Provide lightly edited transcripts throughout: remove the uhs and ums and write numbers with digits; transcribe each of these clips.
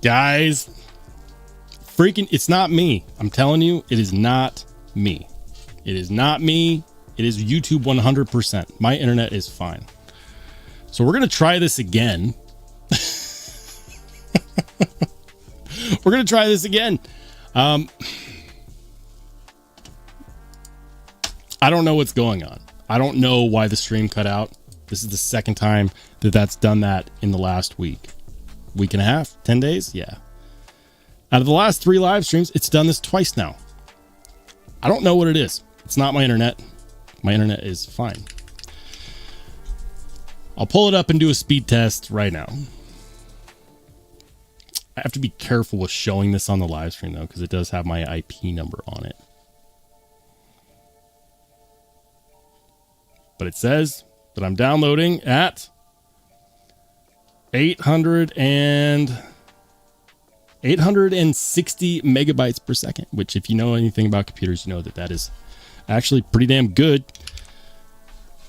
Guys, freaking, it's not me. I'm telling you, it is not me. It is not me. It is YouTube 100%. My internet is fine. So we're going to try this again. We're going to try this again. I don't know what's going on. I don't know why the stream cut out. This is the second time that that's done that in the last week and a half, 10 days. Yeah. Out of the last 3 live streams, it's done this twice now. I don't know what it is. It's not my internet. My internet is fine. I'll pull it up and do a speed test right now. I have to be careful with showing this on the live stream though, because it does have my IP number on it. But it says that I'm downloading at 860 megabytes per second, which if you know anything about computers, you know that that is actually pretty damn good.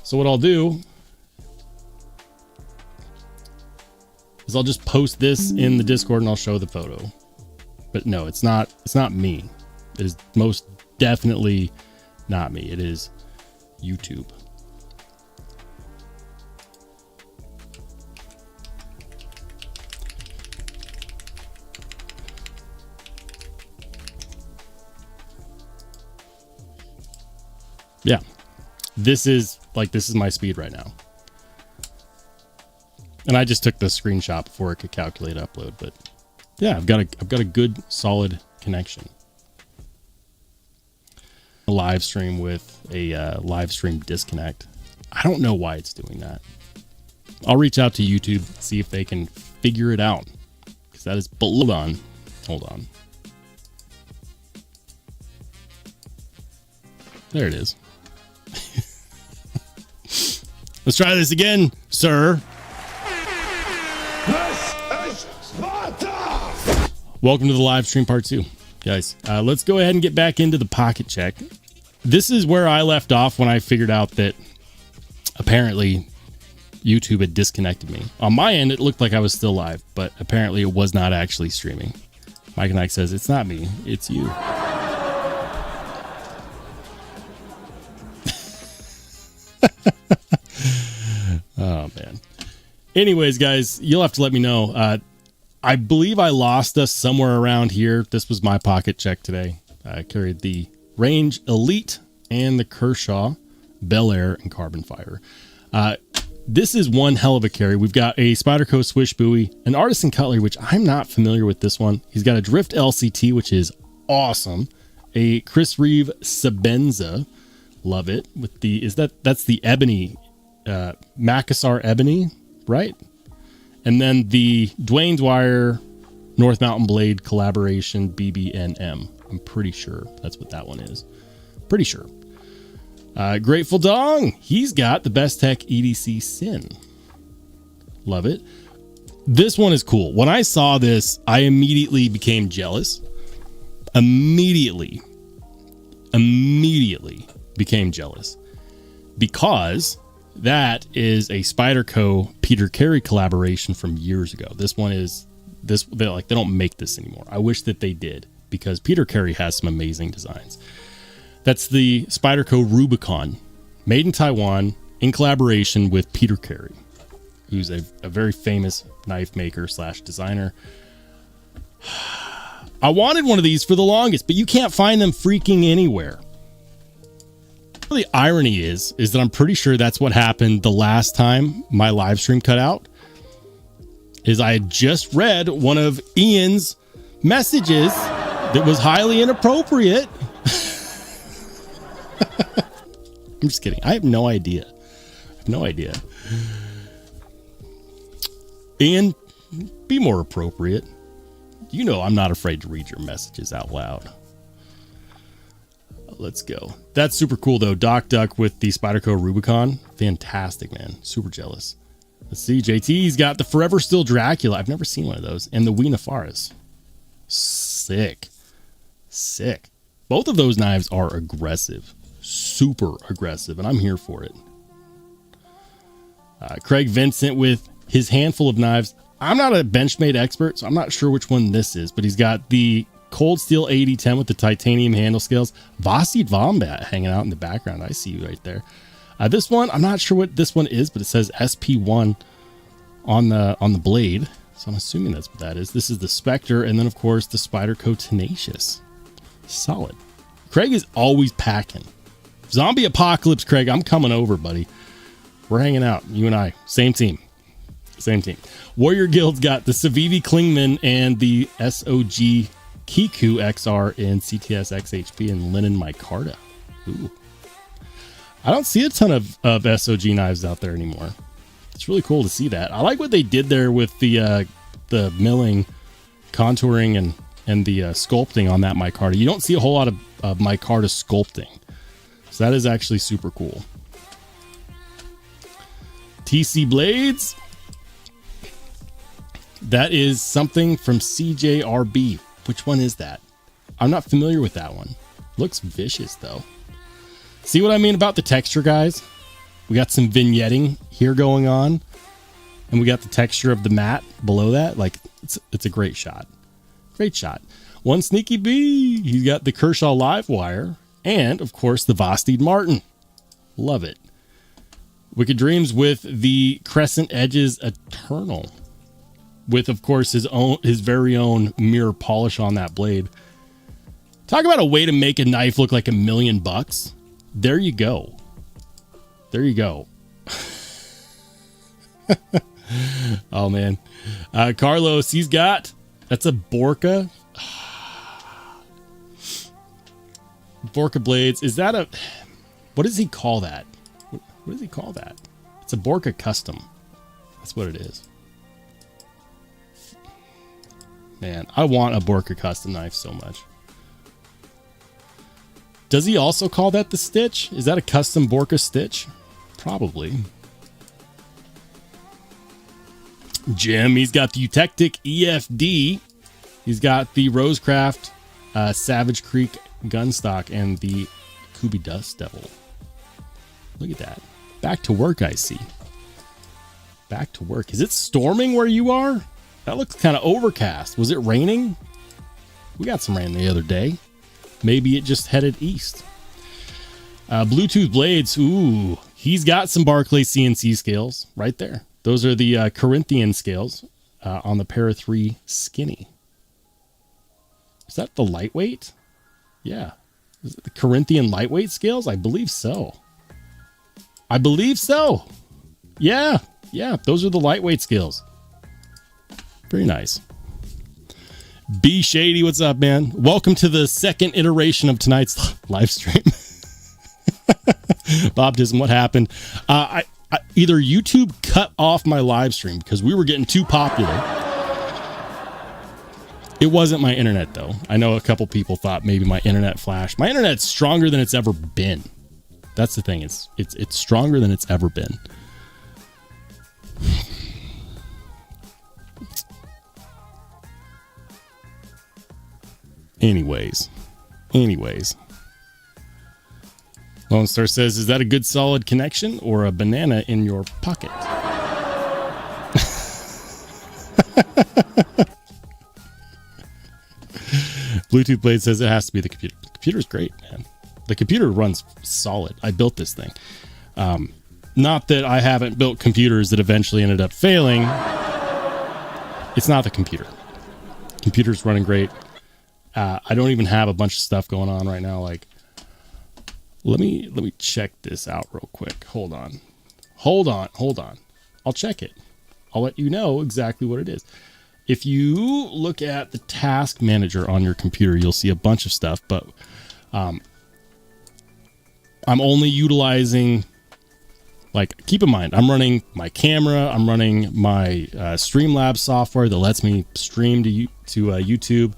So what I'll do is I'll just post this in the Discord and I'll show the photo. But no, it's not me. It is most definitely not me. It is YouTube. Yeah, this is my speed right now. And I just took the screenshot before it could calculate upload, but yeah, I've got a good solid connection. A live stream with a live stream disconnect. I don't know why it's doing that. I'll reach out to YouTube, see if they can figure it out. Because that is, hold on. There it is. Let's try this again, sir. This is Sparta! Welcome to the live stream part 2, guys. Let's go ahead and get back into the pocket check. This is where I left off when I figured out that apparently YouTube had disconnected me. On my end, it looked like I was still live, but apparently it was not actually streaming. Mike and Ike says, it's not me, it's you. Oh man. Anyways, guys, you'll have to let me know. I believe I lost us somewhere around here. This was my pocket check today. I carried the Range Elite and the Kershaw Bel Air and carbon fiber. This is one hell of a carry. We've got a Spyderco swish buoy, an Artisan cutlery, which I'm not familiar with this one. He's got a Drift LCT, which is awesome. A Chris Reeve Sabenza. Love it. With the, that's the ebony, Macassar ebony, right? And then the Dwayne Dwyer North Mountain Blade collaboration BBNM. I'm pretty sure that's what that one is. Pretty sure. Grateful Dong. He's got the bestech EDC Sin. Love it. This one is cool. When I saw this, I immediately became jealous. Immediately became jealous because that is a Spyderco Peter Carey collaboration from years ago. This one is they don't make this anymore. I wish that they did because Peter Carey has some amazing designs. That's the Spyderco Rubicon, made in Taiwan in collaboration with Peter Carey, who's a very famous knife maker / designer. I wanted one of these for the longest, but you can't find them freaking anywhere. The irony is that I'm pretty sure that's what happened the last time my live stream cut out. Is I had just read one of Ian's messages that was highly inappropriate. I'm just kidding. I have no idea. Ian, be more appropriate. You know I'm not afraid to read your messages out loud. Let's go. That's super cool though. Doc Duck with the Spyderco Rubicon. Fantastic, man. Super jealous. Let's see. JT's got the Forever Still Dracula. I've never seen one of those. And the Wiener Faris. Sick. Both of those knives are aggressive. Super aggressive. And I'm here for it. Craig Vincent with his handful of knives. I'm not a benchmade expert, so I'm not sure which one this is, but he's got the cold steel 8010 with the titanium handle scales. Vosid Vombat hanging out in the background. I see you right there. This one, I'm not sure what this one is, but it says SP1 on the blade. So I'm assuming that's what that is. This is the Spectre, and then of course the Spyderco Tenacious. Solid. Craig is always packing. Zombie apocalypse, Craig. I'm coming over, buddy. We're hanging out. You and I. Same team. Same team. Warrior Guild's got the Civivi Klingman and the SOG Kiku XR in CTS XHP and Linen Micarta. Ooh. I don't see a ton of SOG knives out there anymore. It's really cool to see that. I like what they did there with the milling, contouring, and the sculpting on that micarta. You don't see a whole lot of micarta sculpting. So that is actually super cool. TC Blades. That is something from CJRB. Which one is that? I'm not familiar with that one. Looks vicious though. See what I mean about the texture, guys? We got some vignetting here going on, and we got the texture of the mat below that. Like, it's a great shot. Great shot. One sneaky bee. He's got the Kershaw Live Wire, and of course the Vosteed Martin. Love it. Wicked Dreams with the Crescent Edges Eternal, with of course his very own mirror polish on that blade. Talk about a way to make a knife look like $1 million. There you go. There you go. Oh man. Carlos, he's got, that's a Borka. Borka blades. Is that a, what does he call that? What does he call that? It's a Borka custom. That's what it is. Man, I want a Borka custom knife so much. Does he also call that the Stitch? Is that a custom Borka Stitch? Probably. Jim, he's got the Eutectic EFD. He's got the Rosecraft Savage Creek Gunstock and the Kubi Dust Devil. Look at that. Back to work, I see. Back to work. Is it storming where you are? That looks kind of overcast. Was it raining? We got some rain the other day. Maybe it just headed east. Bluetooth blades. Ooh, he's got some Barclay CNC scales right there. Those are the Corinthian scales on the Para 3 Skinny. Is that the lightweight? Yeah. Is it the Corinthian lightweight scales? I believe so. I believe so. Yeah. Yeah. Those are the lightweight scales. Very nice. B Shady, what's up, man? Welcome to the second iteration of tonight's live stream. Boptism, what happened? I either YouTube cut off my live stream because we were getting too popular. It wasn't my internet, though. I know a couple people thought maybe my internet flashed. My internet's stronger than it's ever been. That's the thing. It's stronger than it's ever been. Anyways. Lone Star says, is that a good solid connection or a banana in your pocket? Bluetooth Blade says it has to be the computer. The computer's great, man. The computer runs solid. I built this thing. Not that I haven't built computers that eventually ended up failing. It's not the computer. Computer's running great. I don't even have a bunch of stuff going on right now. Like, let me check this out real quick. Hold on. I'll check it. I'll let you know exactly what it is. If you look at the task manager on your computer, you'll see a bunch of stuff, but I'm only utilizing, like, keep in mind, I'm running my camera, I'm running my Streamlabs software that lets me stream to YouTube.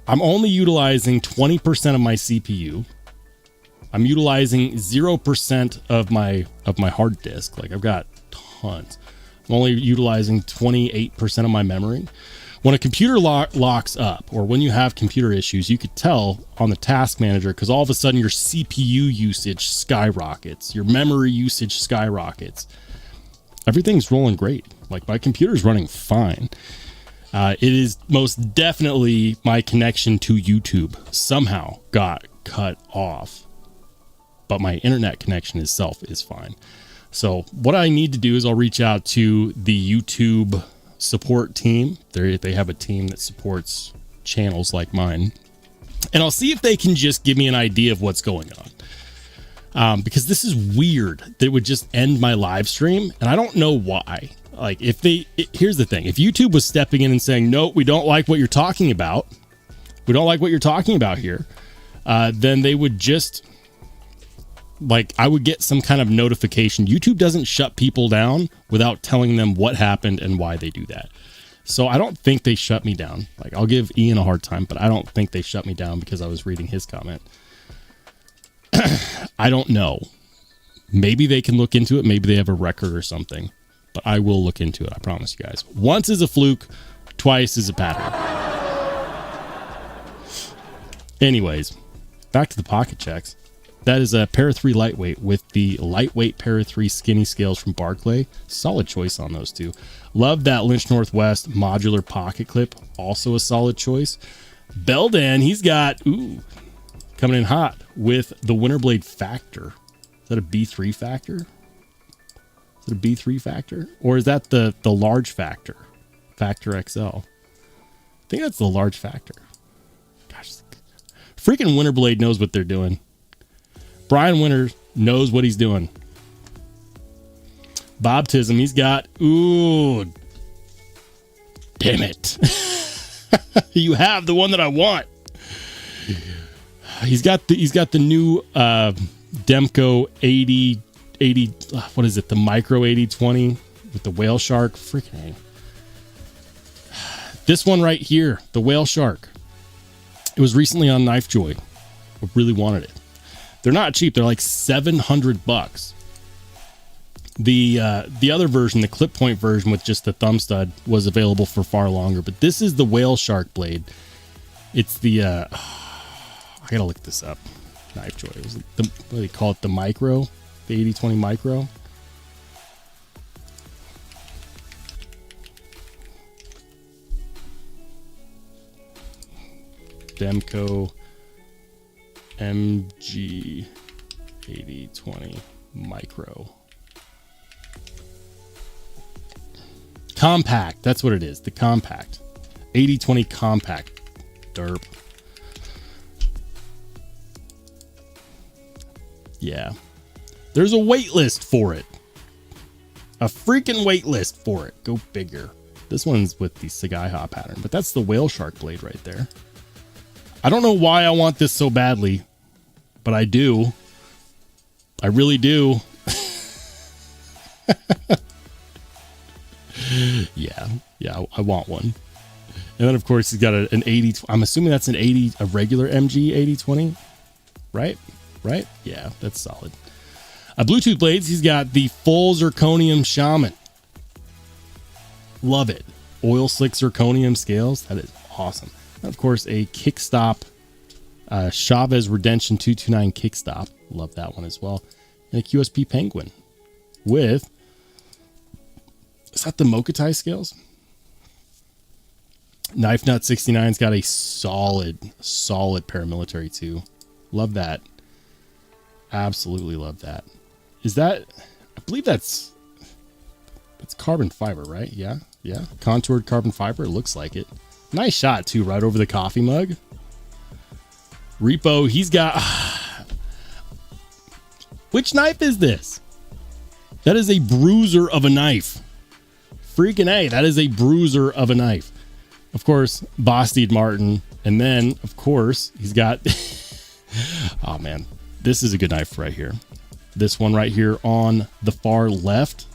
I'm only utilizing 20% of my CPU. I'm utilizing 0% of my hard disk. Like, I've got tons. I'm only utilizing 28% of my memory. When a computer locks up, or when you have computer issues, you could tell on the task manager, because all of a sudden your CPU usage skyrockets, your memory usage skyrockets. everything's rolling great. Like my computer's running fine. It is most definitely my connection to YouTube somehow got cut off, but my internet connection itself is fine. So what I need to do is I'll reach out to the YouTube support team. They have a team that supports channels like mine, and I'll see if they can just give me an idea of what's going on. Because this is weird. They would just end my live stream, and I don't know why. Like here's the thing. If YouTube was stepping in and saying, no, we don't like what you're talking about. We don't like what you're talking about here. Then they would just, like, I would get some kind of notification. YouTube doesn't shut people down without telling them what happened and why they do that. So I don't think they shut me down. Like, I'll give Ian a hard time, but I don't think they shut me down because I was reading his comment. I don't know. Maybe they can look into it. Maybe they have a record or something. But I will look into it. I promise you guys. Once is a fluke. Twice is a pattern. Anyways, back to the pocket checks. That is a Para 3 lightweight with the lightweight Para 3 skinny scales from Barclay. Solid choice on those two. Love that Lynch Northwest modular pocket clip. Also a solid choice. Beldan, he's got, coming in hot with the Winterblade Factor. Is that a B3 Factor? Is it a B3 Factor? Or is that the large Factor? Factor XL. I think that's the large Factor. Gosh, freaking Winterblade knows what they're doing. Brian Winter knows what he's doing. Bob Tism, he's got, damn it. You have the one that I want. He's got the new Demko 80, what is it? The Micro 8020 with the whale shark. Freaking this one right here, the whale shark. It was recently on Knife Joy. I really wanted it. They're not cheap. They're like $700. The other version, the clip point version with just the thumb stud, was available for far longer. But this is the whale shark blade. It's the I gotta look this up. Knife Joy. Was it what do they call it? The micro, the 8020 micro. Demko MG 8020 micro. Compact. That's what it is. The compact 8020 compact. Derp. Yeah. There's a wait list for it. A freaking wait list for it. Go figure. This one's with the Sagai Ha pattern, but that's the whale shark blade right there. I don't know why I want this so badly, but I do. I really do. Yeah, I want one. And then, of course, he's got an 80. I'm assuming that's a regular MG 8020, right? Right? Yeah, that's solid. Bluetooth blades, he's got the full zirconium Shaman. Love it. Oil slick zirconium scales. That is awesome. And of course, a kickstop Chavez Redemption 229 kickstop. Love that one as well. And a QSP Penguin with, is that the Mokatai scales? Knife Nut 69's got a solid paramilitary too. Love that. Absolutely love that. Is that, I believe that's carbon fiber, right? Yeah. Contoured carbon fiber. It looks like it. Nice shot too, right over the coffee mug. Repo, he's got, which knife is this? That is a bruiser of a knife. Freaking A, that is a bruiser of a knife. Of course, Bastide Martin. And then, of course, he's got, oh man, this is a good knife right here. This one right here on the far left.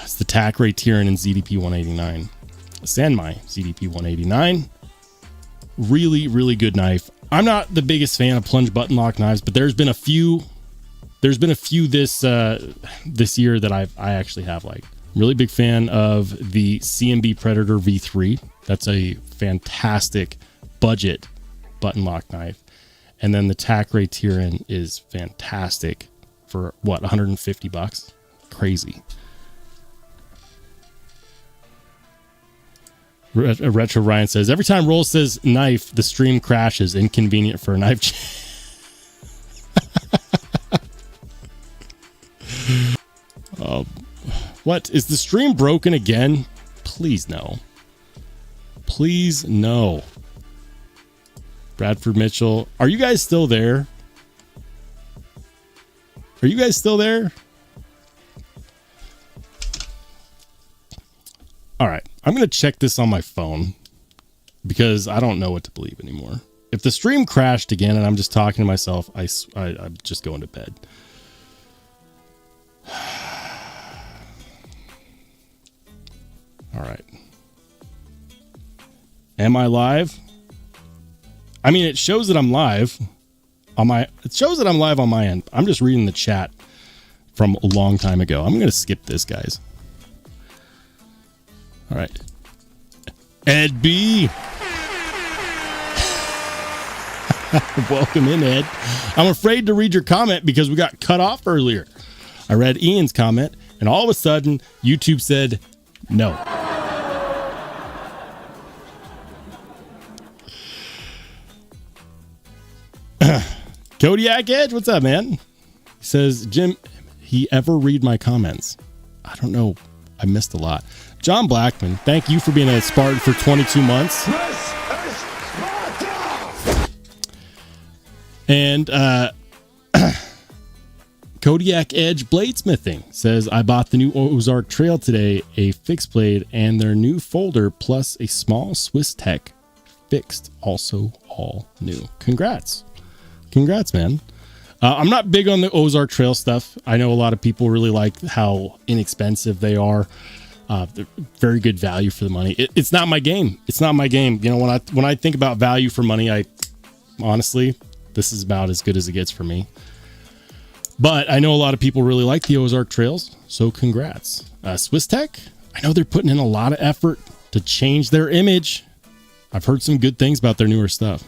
It's the Tac Ray Tyrion and ZDP 189. Sanmai ZDP 189. Really, really good knife. I'm not the biggest fan of plunge button lock knives, but there's been a few this year that I actually have liked. Really big fan of the CMB Predator V3. That's a fantastic budget button lock knife. And then the Tac Ray Tyrion is fantastic for what, $150? Crazy. Retro Ryan says, every time Roll says knife, the stream crashes. Inconvenient for a knife. What? Is the stream broken again? Please no. Please no. Bradford Mitchell. Are you guys still there? Are you guys still there? All right. I'm going to check this on my phone because I don't know what to believe anymore. If the stream crashed again and I'm just talking to myself, I'm just going to bed. All right. Am I live? I mean, it shows that I'm live on my, it shows that I'm live on my end. I'm just reading the chat from a long time ago. I'm going to skip this, guys. All right. Ed B. Welcome in, Ed. I'm afraid to read your comment because we got cut off earlier. I read Ian's comment, and all of a sudden, YouTube said no. Kodiak Edge, what's up, man? He says, Jim, he ever read my comments? I don't know. I missed a lot. John Blackman, thank you for being a Spartan for 22 months. And Kodiak Edge Bladesmithing says, I bought the new Ozark Trail today, a fixed blade, and their new folder, plus a small Swiss Tech fixed, also all new. Congrats. Congrats, man. I'm not big on the Ozark Trail stuff. I know a lot of people really like how inexpensive they are. They're very good value for the money. It's not my game. It's not my game. You know, when I think about value for money, I honestly, this is about as good as it gets for me. But I know a lot of people really like the Ozark Trails, so congrats. Swiss Tech, I know they're putting in a lot of effort to change their image. I've heard some good things about their newer stuff.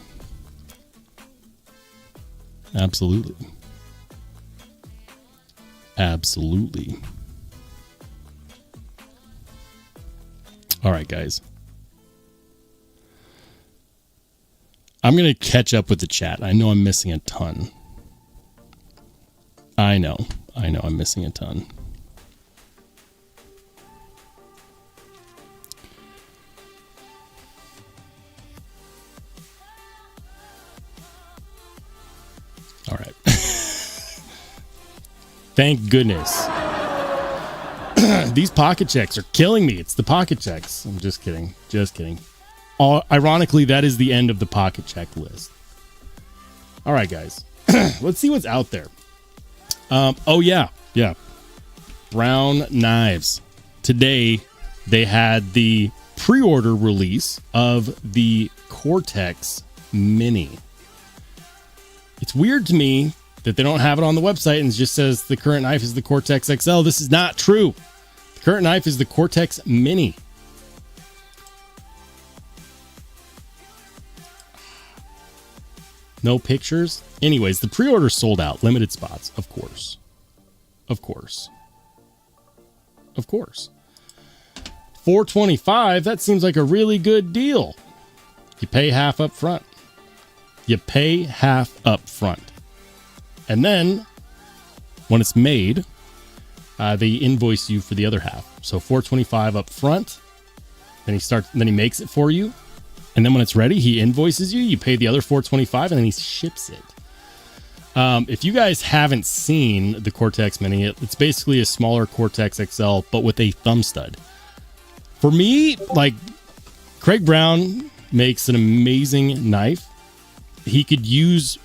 Absolutely. Absolutely. All right, guys. I'm going to catch up with the chat. I know I'm missing a ton. I know I'm missing a ton. All right. Thank goodness. These pocket checks are killing me. It's the pocket checks. I'm just kidding. Just kidding. Ironically, that is the end of the pocket check list. All right, guys. Let's see what's out there. Oh, yeah. Yeah. Brown Knives. Today, they had the pre-order release of the Cortex Mini. It's weird to me that they don't have it on the website and it just says the current knife is the Cortex XL. This is not true. The current knife is the Cortex Mini. No pictures. Anyways, the pre-order sold out. Limited spots, of course. Of course. Of course. $425, that seems like a really good deal. You pay half up front. You pay half up front. And then, when it's made, they invoice you for the other half. So $425 up front. Then he makes it for you. And then when it's ready, he invoices you. You pay the other $425, and then he ships it. If you guys haven't seen the Cortex Mini, it's basically a smaller Cortex XL, but with a thumb stud. For me, like, Craig Brown makes an amazing knife. He could use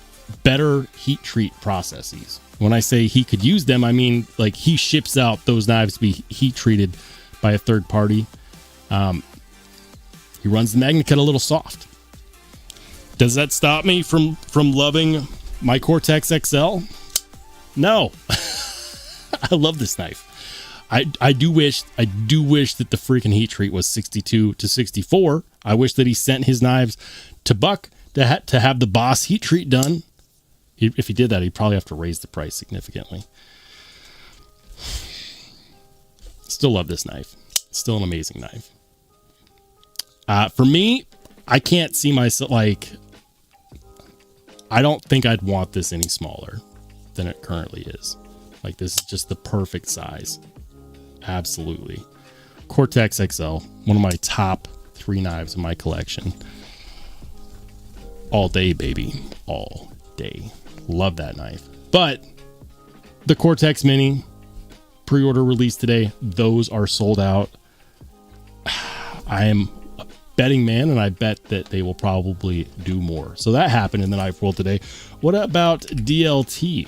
better heat treat processes. When I say he could use them, I mean, like, he ships out those knives to be heat treated by a third party. He runs the MagnaCut a little soft. Does that stop me from loving my Cortex XL? No. I love this knife. I do wish that the freaking heat treat was 62 to 64. I wish that he sent his knives to Buck to have the Boss heat treat done. If he did that, he'd probably have to raise the price significantly. Still love this knife. Still an amazing knife. For me, I can't see myself like, I don't think I'd want this any smaller than it currently is. Like, this is just the perfect size. Absolutely. Cortex XL, one of my top 3 knives in my collection. All day, baby. All day. Love that knife. But the Cortex Mini pre-order release today, those are sold out. I am a betting man, and I bet that they will probably do more. So that happened in the knife world today. What about DLT?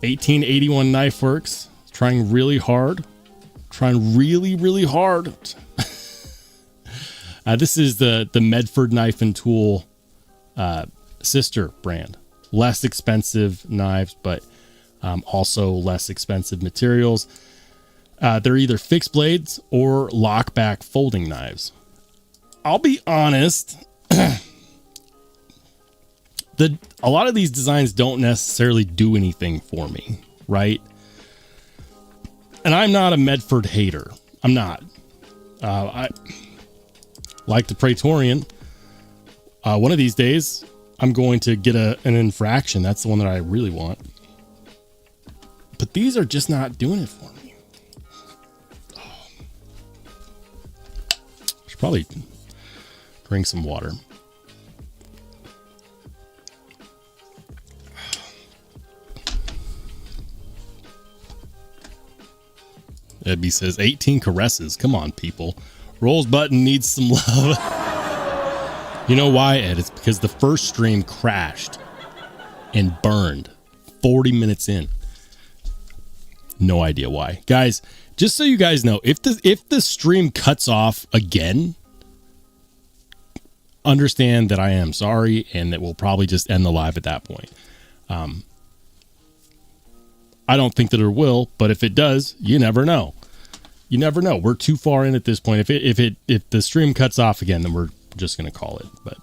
1881 Knife Works, trying really hard. Trying really hard. This is the Medford Knife and Tool sister brand. Less expensive knives, but also less expensive materials. They're either fixed blades or lockback folding knives. I'll be honest, a lot of these designs don't necessarily do anything for me, right? And I'm not a Medford hater. I'm not. I like the Praetorian. One of these days, I'm going to get an infraction. That's the one that I really want. But these are just not doing it for me. Should probably drink some water. Ebby says 18 caresses. Come on, people. Rolls button needs some love. You know why, Ed? It's because the first stream crashed and burned 40 minutes in. No idea why. Guys, just so you guys know, if the stream cuts off again, understand that I am sorry and that we'll probably just end the live at that point. I don't think that it will, but if it does, you never know. You never know. We're too far in at this point. If the stream cuts off again, then we're just going to call it. But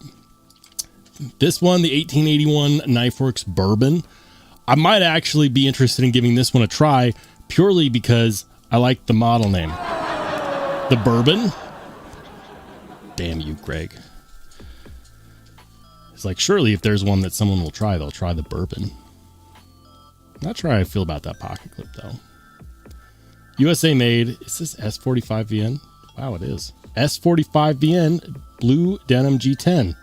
this one, the 1881 Knifeworks Bourbon, I might actually be interested in giving this one a try purely because I like the model name. The Bourbon. Damn you, Greg. It's like, surely if there's one that someone will try, they'll try the Bourbon. Not sure how I feel about that pocket clip, though. USA made. Is this S45VN? Wow, it is. S45VN blue denim G10.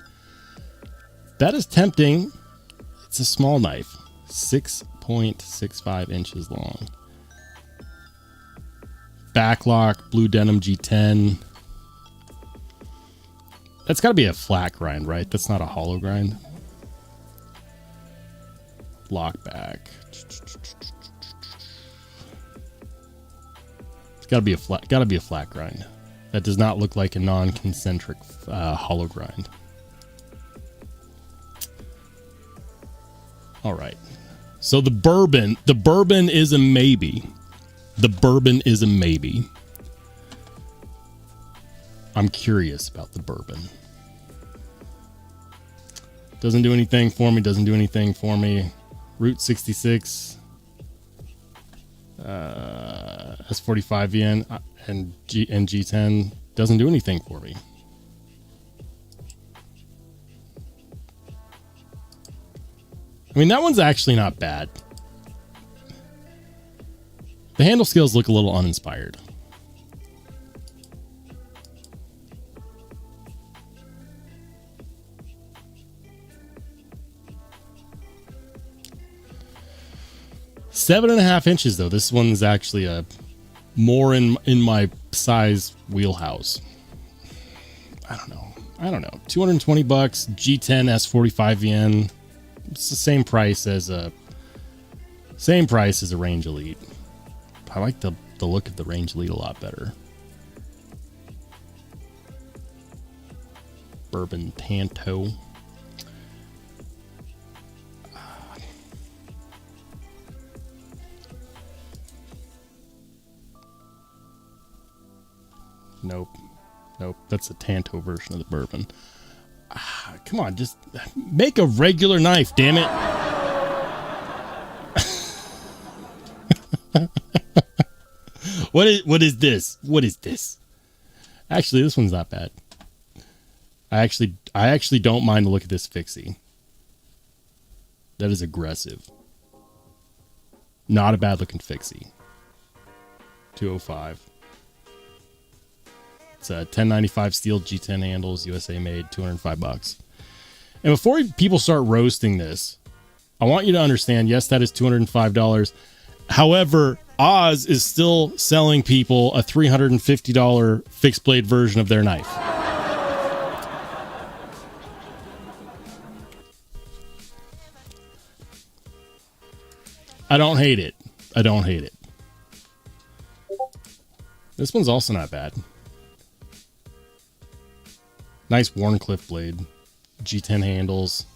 That is tempting. It's a small knife. 6.65 inches long. Backlock, blue denim G10. That's got to be a flat grind, right? That's not a hollow grind. Lockback. It's got to be a flat grind. That does not look like a non-concentric hollow grind. All right. So the bourbon is a maybe. The bourbon is a maybe. I'm curious about the bourbon. Doesn't do anything for me. Route 66. S45VN and G10 doesn't do anything for me. I mean, that one's actually not bad. The handle skills look a little uninspired. Seven and a half inches though. This one's actually a more in my size wheelhouse. I don't know. 220 bucks. G10 S45VN. It's the same price as a Range Elite. I like the look of the Range Elite a lot better. Bourbon Tanto. Nope. That's a Tanto version of the bourbon. Come on, just make a regular knife, damn it. What is this? What is this? Actually, this one's not bad. I actually don't mind the look of this fixie. That is aggressive. Not a bad looking fixie. 205. It's a 1095 steel G10 handles, USA made, $205. And before people start roasting this, I want you to understand, yes, that is $205. However, Oz is still selling people a $350 fixed blade version of their knife. I don't hate it. I don't hate it. This one's also not bad. Nice Warncliffe blade. G10 handles.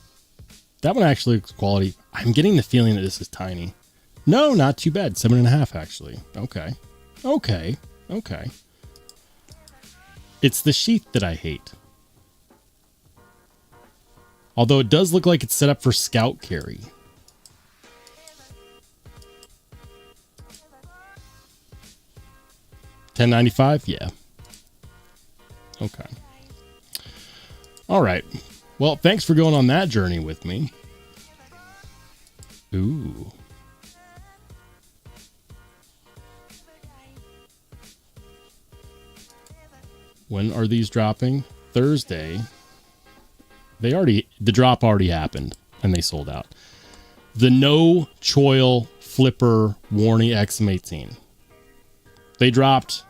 That one actually looks quality. I'm getting the feeling that this is tiny. No, not too bad. 7.5 actually. Okay. Okay. Okay. It's the sheath that I hate. Although it does look like it's set up for scout carry. $10.95? Yeah. Okay. All right. Well, thanks for going on that journey with me. Ooh. When are these dropping? Thursday. The drop already happened and they sold out. The no choil flipper Warney XM18. They dropped.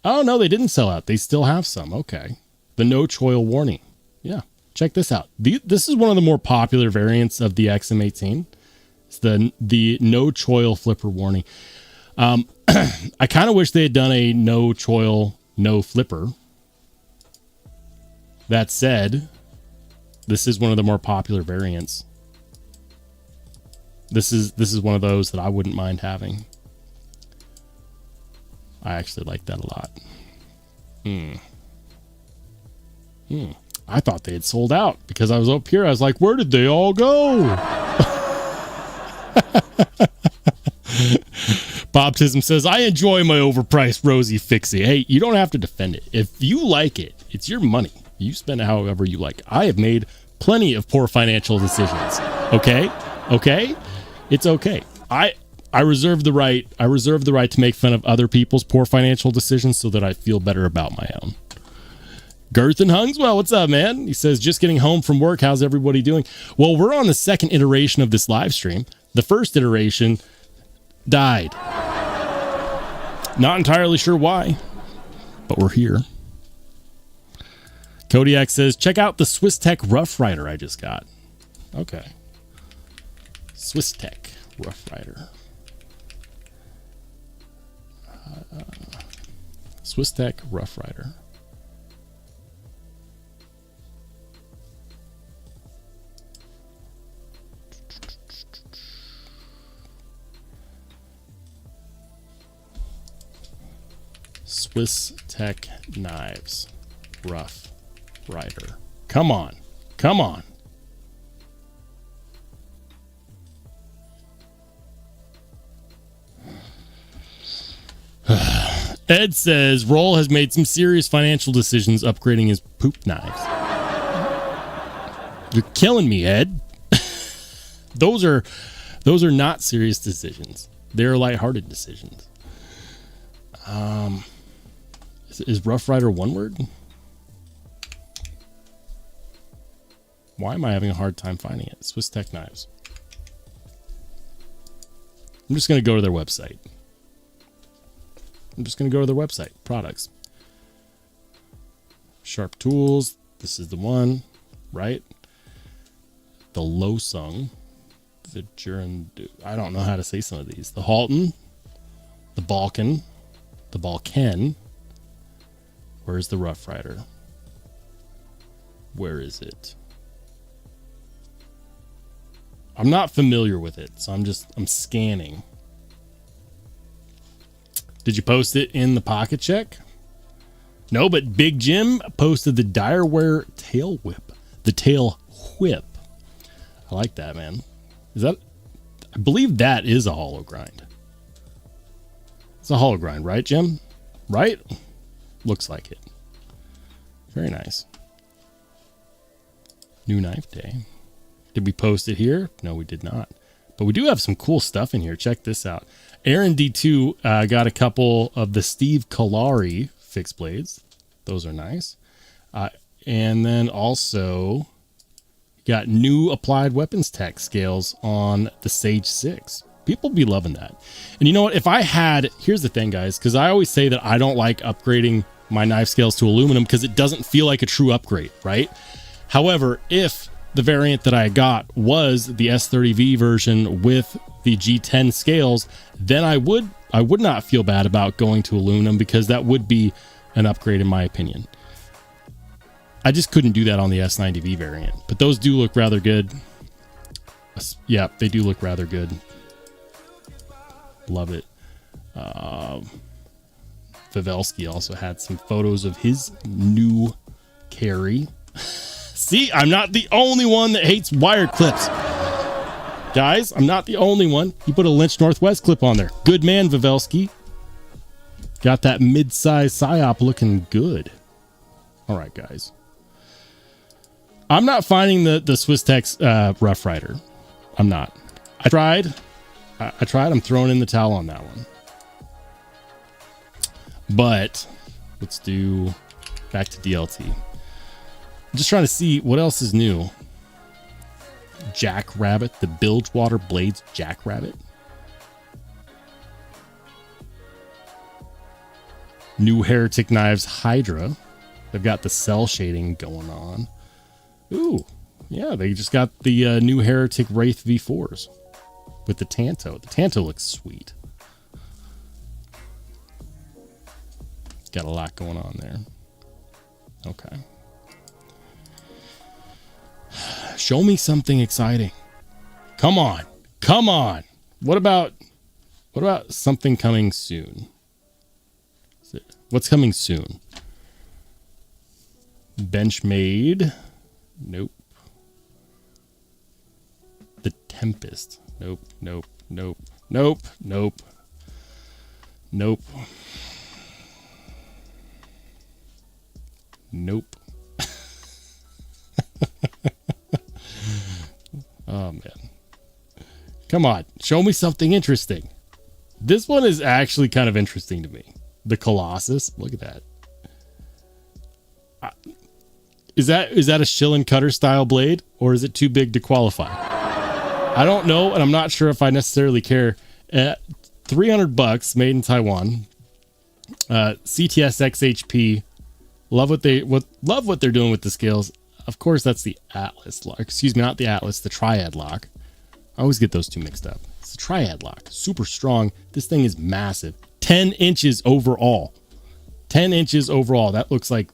Oh no, they didn't sell out. They still have some. Okay. The no choil Warney. Yeah. Check this out. This is one of the more popular variants of the XM18. It's the no choil flipper Warney. I kind of wish they had done a no choil, no flipper. That said, this is one of the more popular variants. This is one of those that I wouldn't mind having. I actually like that a lot. I thought they had sold out because I was up here. I was like, where did they all go? Bobtism says, I enjoy my overpriced Rosie Fixie. Hey, you don't have to defend it. If you like it, it's your money. You spend it however you like. I have made plenty of poor financial decisions. Okay? Okay? It's okay. I reserve the right to make fun of other people's poor financial decisions so that I feel better about my own. Girth and Hungswell, what's up, man? He says, just getting home from work. How's everybody doing? Well, we're on the second iteration of this live stream. The first iteration died. Not entirely sure why, but we're here. Kodiak says, check out the SwissTech Rough Rider I just got. Okay. SwissTech Rough Rider. SwissTech Rough Rider. SwissTech Knives Rough Rider. Come on. Come on. Ed says Roll has made some serious financial decisions upgrading his poop knives. You're killing me, Ed. Those are not serious decisions. They're lighthearted decisions. Is Rough Rider one word? Why am I having a hard time finding it? SwissTech Knives. I'm just going to go to their website. Products. Sharp tools. This is the one, right? The Losung. The Jurandu. I don't know how to say some of these. The Halton. The Balkan. The Balkan. Where's the Rough Rider? Where is it? I'm not familiar with it, so I'm scanning. Did you post it in the pocket check? No, but Big Jim posted the Direware tail whip. The tail whip. I like that, man. I believe that is a hollow grind. It's a hollow grind, right, Jim? Right? Looks like it. Very nice. New knife day. Did we post it here? No, we did not. But we do have some cool stuff in here. Check this out. Aaron D2 got a couple of the Steve Kalari fixed blades. Those are nice. And then also got new applied weapons tech scales on the Sage 6. People be loving that. And you know what? If I had, here's the thing, guys, because I always say that I don't like upgrading my knife scales to aluminum because it doesn't feel like a true upgrade, right? However, if the variant that I got was the S30V version with the G10 scales, then I would not feel bad about going to aluminum because that would be an upgrade in my opinion. I just couldn't do that on the S90V variant, but those do look rather good. Yeah, they do look rather good. Love it. Pavelski also had some photos of his new carry. See, I'm not the only one that hates wire clips. Guys, I'm not the only one. He put a Lynch Northwest clip on there. Good man, Pavelski. Got that mid-size psyop looking good. All right, guys. I'm not finding the Swiss Tech's Rough Rider. I'm not. I tried. I'm throwing in the towel on that one. But let's do back to DLT. I'm just trying to see what else is new. Jackrabbit, the Bilgewater Blades Jackrabbit. New Heretic Knives Hydra. They've got the cell shading going on. Ooh, yeah, they just got the new Heretic Wraith V4s with the Tanto. The Tanto looks sweet. Got a lot going on there. Okay. Show me something exciting. Come on. Come on. What about something coming soon? What's coming soon? Benchmade. Nope. The Tempest. Nope. Nope. Nope. Nope. Nope. Nope. Nope. Oh, man. Come on. Show me something interesting. This one is actually kind of interesting to me. The Colossus. Look at that. Is that a Schillen cutter style blade, or is it too big to qualify? I don't know, and I'm not sure if I necessarily care. At $300, made in Taiwan. CTS XHP. Love what they're doing with the scales. Of course, that's the Atlas lock. Excuse me, not the Atlas, the Triad lock. I always get those two mixed up. It's the Triad lock. Super strong. This thing is massive. 10 inches overall. 10 inches overall. That looks like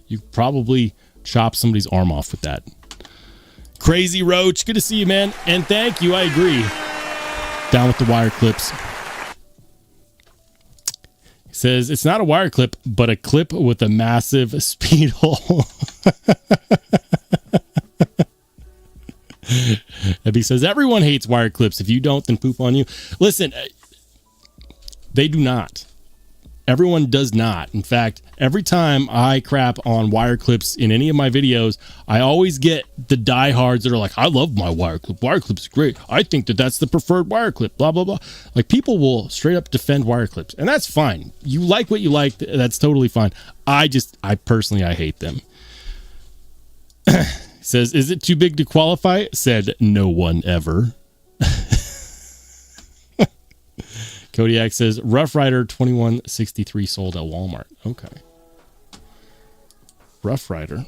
you probably chop somebody's arm off with that. Crazy Roach, good to see you, man. And thank you, I agree. Down with the wire clips. He says, it's not a wire clip, but a clip with a massive speed hole. And he says, everyone hates wire clips. If you don't, then poop on you. Listen, they do not. Everyone does not. In fact, every time I crap on wire clips in any of my videos, I always get the diehards that are like, I love my wire clip. Wire clips is great. I think that that's the preferred wire clip, blah, blah, blah. Like, people will straight up defend wire clips, and that's fine. You like what you like. That's totally fine. I personally hate them. Says, is it too big to qualify? Said no one ever. Kodiak says, Rough Rider 2163 sold at Walmart. Okay. Rough Rider.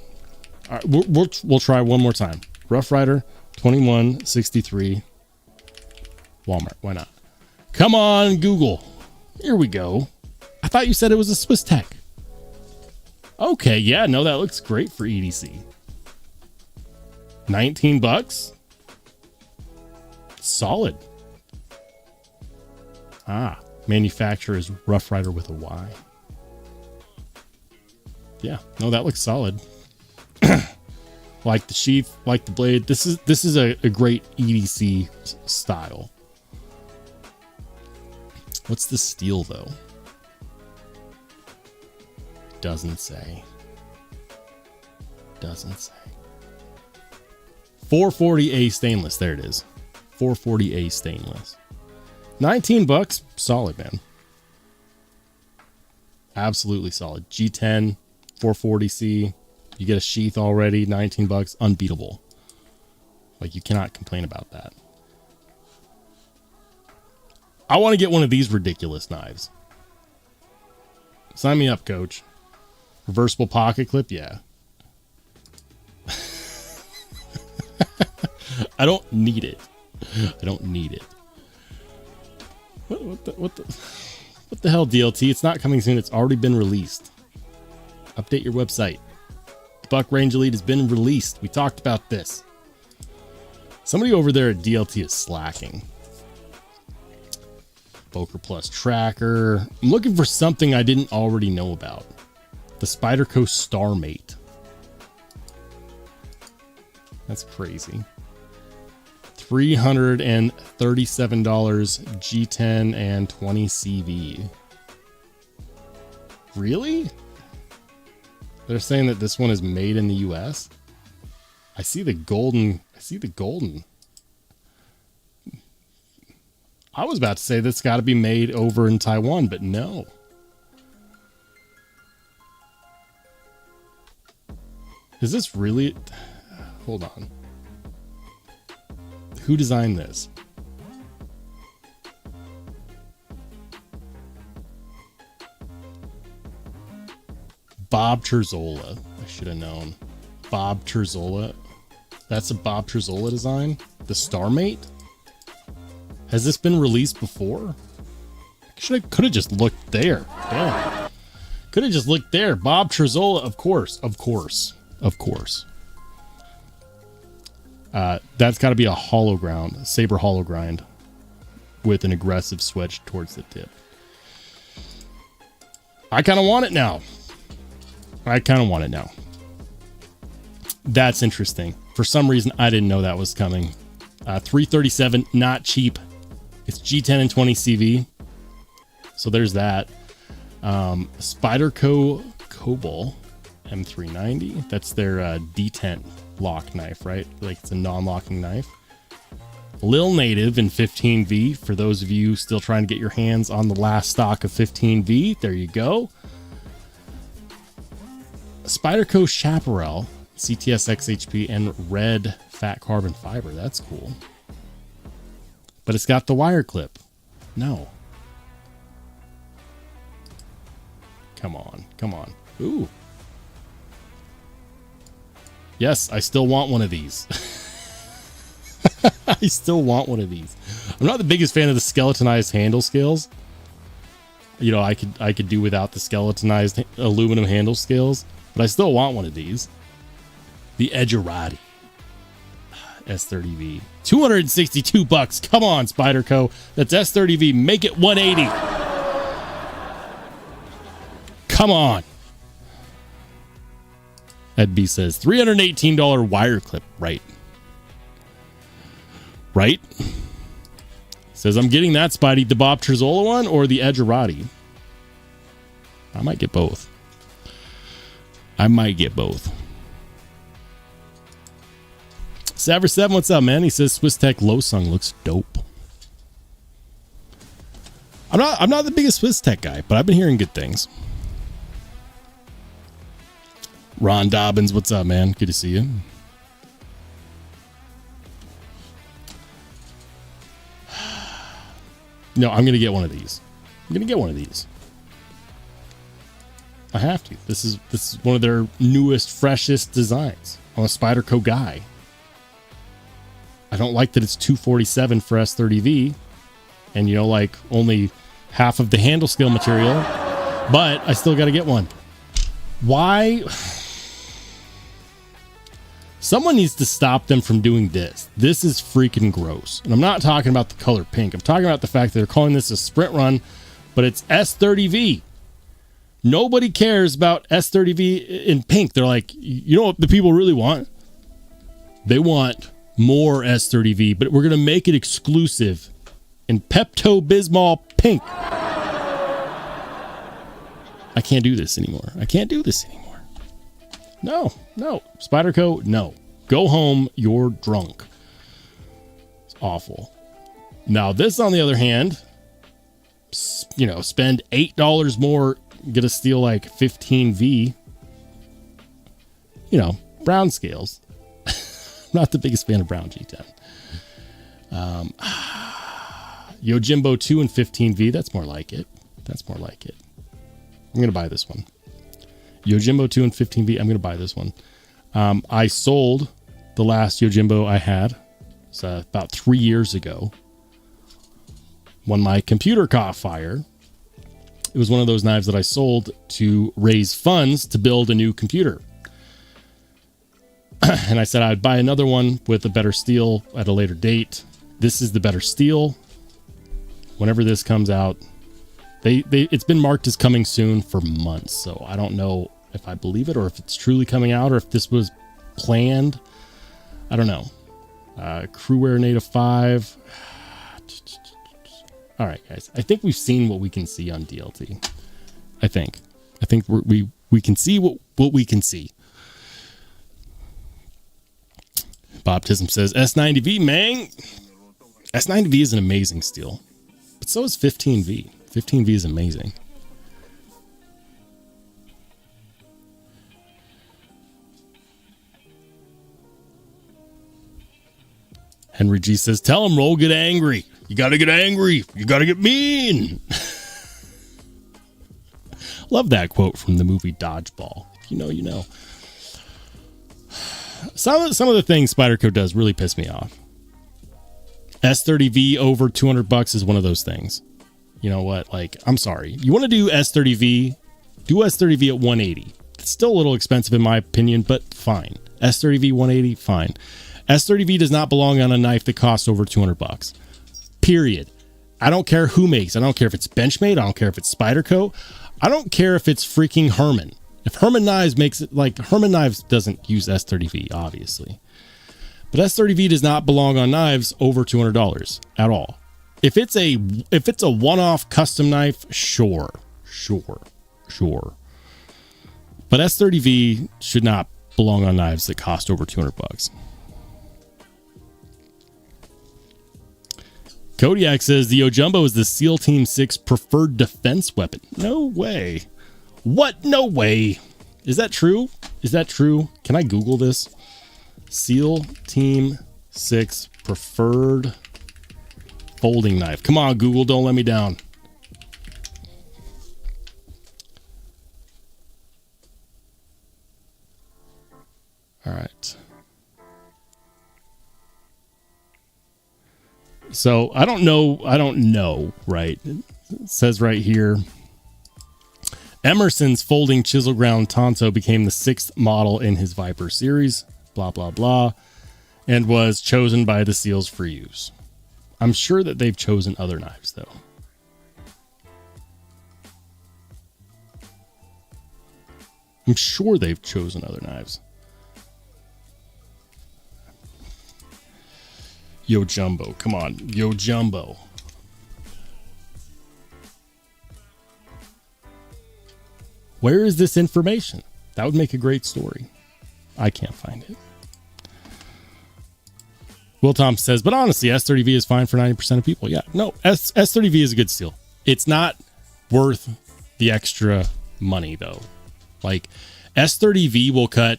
All right, we'll try one more time. Rough Rider 2163 Walmart. Why not? Come on, Google. Here we go. I thought you said it was a Swiss Tech. Okay, yeah, no, that looks great for EDC. $19. Solid. Ah, manufacturer is Rough Rider with a Y. Yeah, no, that looks solid. Like the sheath, like the blade. This is a great EDC style. What's the steel though? Doesn't say. Doesn't say. 440A stainless. There it is. 440A stainless. 19 bucks. Solid, man. Absolutely solid. G10, 440C. You get a sheath already. 19 bucks. Unbeatable. Like, you cannot complain about that. I want to get one of these ridiculous knives. Sign me up, coach. Reversible pocket clip, yeah. I don't need it. I don't need it. What the hell, DLT? It's not coming soon. It's already been released. Update your website. The Buck Range Elite has been released. We talked about this. Somebody over there at DLT is slacking. Boker Plus tracker. I'm looking for something I didn't already know about. The Spyderco Starmate. That's crazy. $337 G10 and 20 CV. Really? They're saying that this one is made in the US? I see the golden. I was about to say that's got to be made over in Taiwan, but no. Is this really? Hold on. Who designed this? Bob Terzola. I should have known. Bob Terzola. That's a Bob Terzola design? The Starmate? Has this been released before? Could have just looked there. Damn. Could have just looked there. Bob Terzola, of course. That's got to be a hollow ground, saber hollow grind with an aggressive switch towards the tip. I kind of want it now. That's interesting. For some reason, I didn't know that was coming. 337, not cheap. It's G10 and 20 CV. So there's that. Spyderco Cobalt M390. That's their detent lock knife, right? Like, it's a non-locking knife. Lil Native in 15V. For those of you still trying to get your hands on the last stock of 15V, there you go. Spyderco Chaparral, CTS XHP, and red fat carbon fiber. That's cool. But it's got the wire clip. No. Come on. Ooh. Yes, I still want one of these. I still want one of these. I'm not the biggest fan of the skeletonized handle scales. You know, I could do without the skeletonized aluminum handle scales, but I still want one of these. The Edgerati S30V. 262 bucks. Come on, Spyderco. That's S30V. Make it 180. Come on. Ed B says $318 wire clip. Right. Says, I'm getting that, Spidey. The Bob Terzola one or the Edgerati? I might get both. Saver7, what's up, man? He says Swiss Tech Losung looks dope. I'm not the biggest Swiss Tech guy, but I've been hearing good things. Ron Dobbins, what's up, man? Good to see you. No, I'm gonna get one of these. I have to. This is one of their newest, freshest designs. I'm a Spyderco guy. I don't like that it's 247 for S30V, and you know, like, only half of the handle scale material, but I still got to get one. Why? Someone needs to stop them from doing this. This is freaking gross. And I'm not talking about the color pink. I'm talking about the fact that they're calling this a sprint run, but it's S30V. Nobody cares about S30V in pink. They're like, you know what the people really want? They want more S30V, but we're going to make it exclusive in Pepto-Bismol pink. I can't do this anymore. I can't do this anymore. No. Spyderco, no. Go home. You're drunk. It's awful. Now, this, on the other hand, you know, spend $8 more, get a steel like 15V. You know, brown scales. Not the biggest fan of brown G10. Yojimbo 2 and 15V. That's more like it. I'm going to buy this one. Yojimbo 2 and 15V. I'm going to buy this one. I sold the last Yojimbo I had. It's about 3 years ago. When my computer caught fire, it was one of those knives that I sold to raise funds to build a new computer. And I said I'd buy another one with a better steel at a later date. This is the better steel. Whenever this comes out, it's been marked as coming soon for months. So I don't know if I believe it or if it's truly coming out or if this was planned. I don't know. Crewware Native 5. All right, guys. I think we've seen what we can see on DLT. I think we can see what we can see. Boptism says S90V, man. S90V is an amazing steel, but so is 15V. 15V is amazing. Henry G says, tell him, Roll, get angry. You got to get angry. You got to get mean. Love that quote from the movie Dodgeball. If you know, you know. Some of the things Spyderco does really piss me off. S30V over $200 is one of those things. You know what? Like, I'm sorry. You want to do S30V? Do S30V at 180. It's still a little expensive in my opinion, but fine. S30V 180, fine. S30V does not belong on a knife that costs over $200. Period. I don't care who makes. I don't care if it's benchmade. I don't care if it's Spyderco. I don't care if it's freaking Herman. If Herman Knives makes it, like, Herman Knives doesn't use S30V, obviously. But S30V does not belong on knives over $200 at all. If it's a one-off custom knife, sure. But S30V should not belong on knives that cost over $200. Kodiak says the Yojimbo is the SEAL Team 6 preferred defense weapon. No way. What? No way. Is that true? Can I Google this? SEAL Team 6 preferred folding knife. Come on, Google. Don't let me down. All right. So I don't know, right? It says right here, Emerson's folding chisel ground Tonto became the 6th model in his Viper series, blah, blah, blah, and was chosen by the SEALs for use. I'm sure that they've chosen other knives, though. I'm sure they've chosen other knives. Yojimbo, come on, Yojimbo. Where is this information? That would make a great story. I can't find it. Will Tom says, but honestly, S30V is fine for 90% of people. Yeah, no, S30V is a good steel. It's not worth the extra money, though. Like, S30V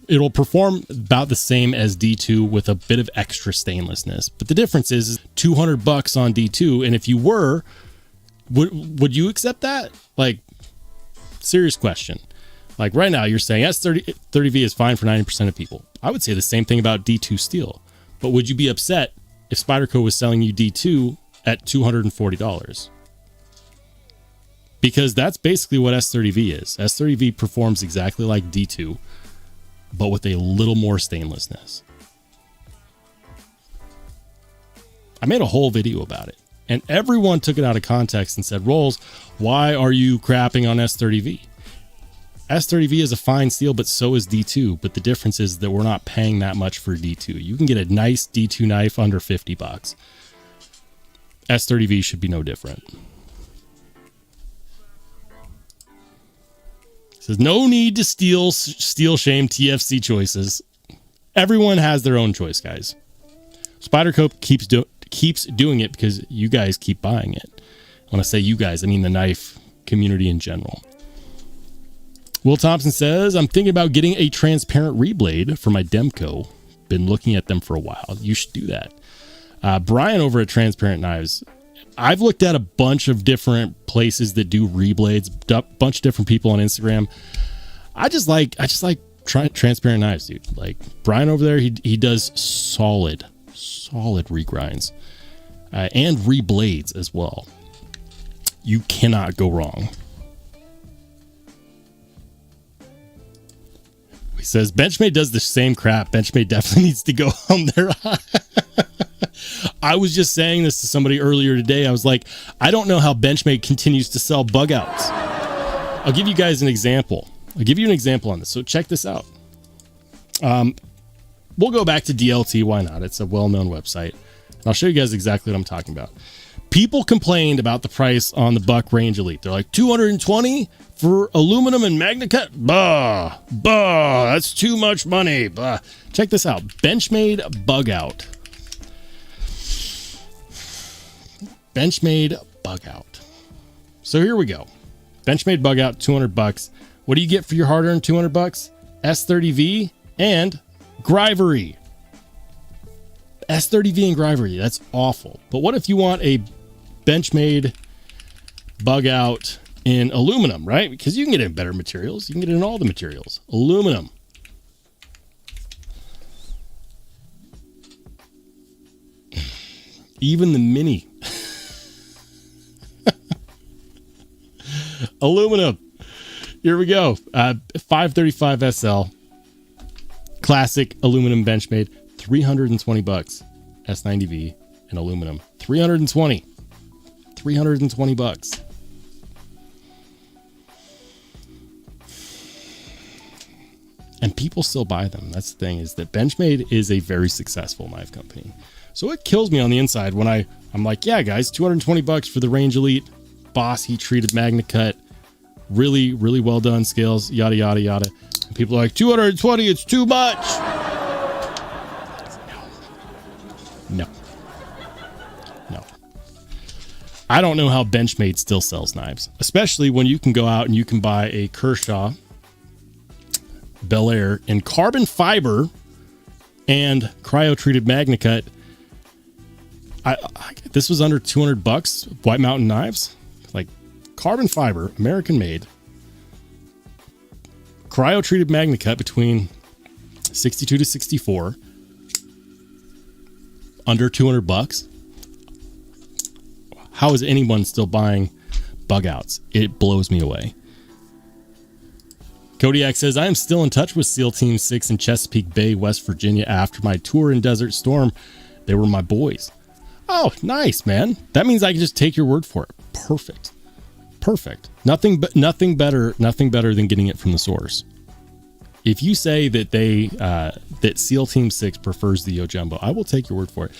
it'll perform about the same as D2 with a bit of extra stainlessness. But the difference is $200 on D2. And if you were, would you accept that? Like, serious question. Like right now you're saying S30V is fine for 90% of people. I would say the same thing about D2 steel. But would you be upset if Spyderco was selling you D2 at $240? Because that's basically what S30V is. S30V performs exactly like D2, but with a little more stainlessness. I made a whole video about it, and everyone took it out of context and said, Rolls, why are you crapping on S30V? S30V is a fine steel, but so is D2. But the difference is that we're not paying that much for D2. You can get a nice D2 knife under $50. S30V should be no different. Says no need to steal shame TFC choices. Everyone has their own choice, guys. Spyderco keeps doing it because you guys keep buying it. When I say you guys, I mean the knife community in general. Will Thompson says, I'm thinking about getting a transparent reblade for my Demco. Been looking at them for a while. You should do that. Brian over at Transparent Knives. I've looked at a bunch of different places that do reblades, a bunch of different people on Instagram. I just like Transparent Knives, dude. Like Brian over there, he does solid regrinds and reblades as well. You cannot go wrong. He says Benchmade does the same crap. Benchmade definitely needs to go home there. I was just saying this to somebody earlier today. I was like, I don't know how Benchmade continues to sell bug outs. I'll give you guys an example. I'll give you an example on this. So check this out. We'll go back to DLT. Why not? It's a well-known website. And I'll show you guys exactly what I'm talking about. People complained about the price on the Buck Range Elite. They're like, $220 for aluminum and MagnaCut? Bah, that's too much money. Bah. Check this out. Benchmade bug out. Benchmade bug out. So here we go. Benchmade bug out, $200. What do you get for your hard-earned $200? S30V and Grivery. S30V and Grivery. That's awful. But what if you want a Benchmade bug out in aluminum, right? Because you can get it in better materials. You can get it in all the materials. Aluminum. Even the mini. Aluminum. Here we go. 535 SL. Classic aluminum Benchmade. $320. S90V and aluminum. $320. And people still buy them. That's the thing, is that Benchmade is a very successful knife company. So it kills me on the inside when I'm like, yeah, guys, $220 for the Range Elite Boss heat treated MagnaCut. Really, really well done scales, yada, yada, yada. And people are like, $220, it's too much. No. I don't know how Benchmade still sells knives, especially when you can go out and you can buy a Kershaw Bel Air in carbon fiber and cryo-treated MagnaCut. This was under $200. White Mountain Knives, like carbon fiber, American made, cryo-treated MagnaCut between 62 to 64, under $200. How is anyone still buying bug outs? It blows me away. Kodiak says, I am still in touch with SEAL Team 6 in Chesapeake Bay, West Virginia after my tour in Desert Storm. They were my boys. Oh, nice, man. That means I can just take your word for it. Perfect. Nothing better than getting it from the source. If you say that that SEAL Team 6 prefers the Yojimbo, I will take your word for it.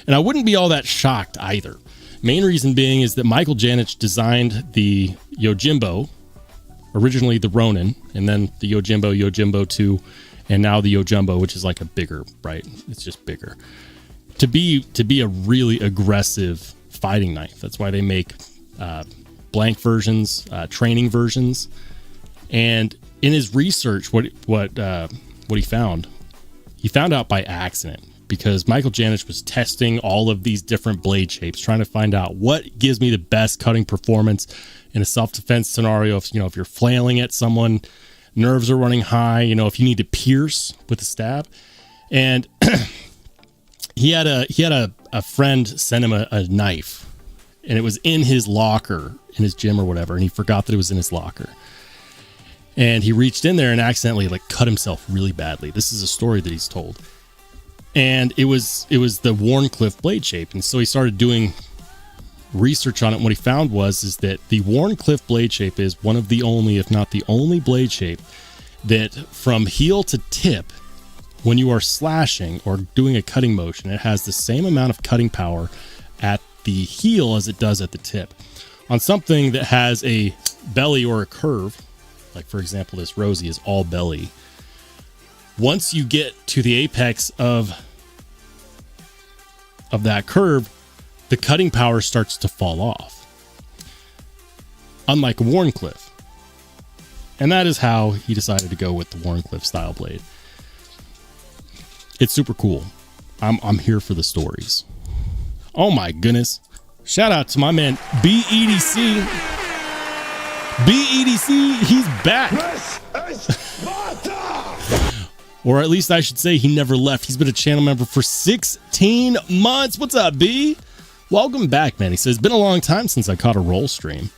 And I wouldn't be all that shocked either. Main reason being is that Michael Janich designed the Yojimbo, originally the Ronin, and then the Yojimbo 2, and now the Yojimbo, which is like a bigger, right? It's just bigger. To be a really aggressive fighting knife. That's why they make blank versions, training versions. And in his research, what he found out by accident, because Michael Janich was testing all of these different blade shapes, trying to find out what gives me the best cutting performance in a self-defense scenario. If you're flailing at someone, nerves are running high, if you need to pierce with a stab. And he had a friend send him a knife, and it was in his locker in his gym or whatever, and he forgot that it was in his locker. And he reached in there and accidentally cut himself really badly. This is a story that he's told. And it was the Wharncliffe blade shape. And so he started doing research on it. And what he found is that the Wharncliffe blade shape is one of the only, if not the only blade shape that from heel to tip, when you are slashing or doing a cutting motion, it has the same amount of cutting power at the heel as it does at the tip. On something that has a belly or a curve, Like, for example, this Rosie is all belly. Once you get to the apex of that curve, the cutting power starts to fall off. Unlike a Wharncliffe. And that is how he decided to go with the Wharncliffe style blade. It's super cool. I'm here for the stories. Oh my goodness. Shout out to my man BEDC. BEDC, he's back. Or at least I should say he never left. He's been a channel member for 16 months. What's up, B? Welcome back, man. He says, been a long time since I caught a roll stream.